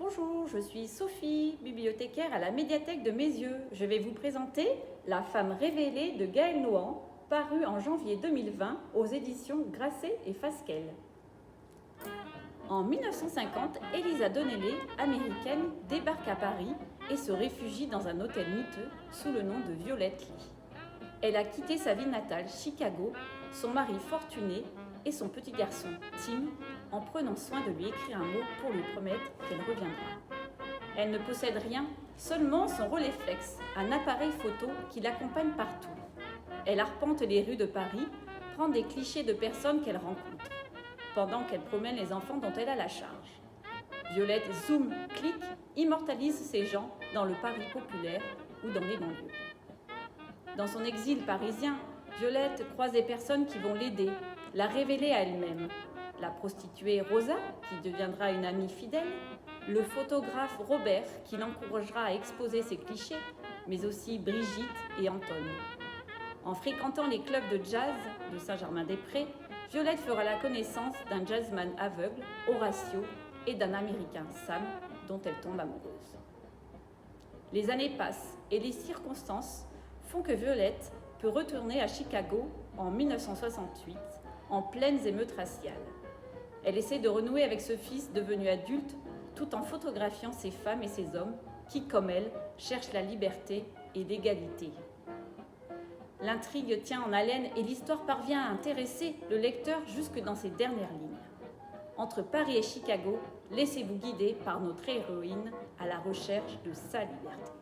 Bonjour, je suis Sophie, bibliothécaire à la médiathèque de Mézieux. Je vais vous présenter La femme révélée de Gaëlle Nohan, parue en janvier 2020 aux éditions Grasset et Fasquelle. En 1950, Eliza Donnelly, américaine, débarque à Paris et se réfugie dans un hôtel miteux sous le nom de Violette Lee. Elle a quitté sa ville natale, Chicago, son mari fortuné et son petit garçon, Tim, en prenant soin de lui écrire un mot pour lui promettre qu'elle reviendra. Elle ne possède rien, seulement son Rolleiflex, un appareil photo qui l'accompagne partout. Elle arpente les rues de Paris, prend des clichés de personnes qu'elle rencontre, pendant qu'elle promène les enfants dont elle a la charge. Violette zoom, clique, immortalise ces gens dans le Paris populaire ou dans les banlieues. Dans son exil parisien, Violette croise des personnes qui vont l'aider, la révéler à elle-même. La prostituée Rosa, qui deviendra une amie fidèle, le photographe Robert, qui l'encouragera à exposer ses clichés, mais aussi Brigitte et Anton. En fréquentant les clubs de jazz de Saint-Germain-des-Prés, Violette fera la connaissance d'un jazzman aveugle, Horacio, et d'un Américain, Sam, dont elle tombe amoureuse. Les années passent et les circonstances font que Violette peut retourner à Chicago en 1968, en pleines émeutes raciales. Elle essaie de renouer avec ce fils devenu adulte tout en photographiant ces femmes et ces hommes qui, comme elle, cherchent la liberté et l'égalité. L'intrigue tient en haleine et l'histoire parvient à intéresser le lecteur jusque dans ses dernières lignes. Entre Paris et Chicago, laissez-vous guider par notre héroïne à la recherche de sa liberté.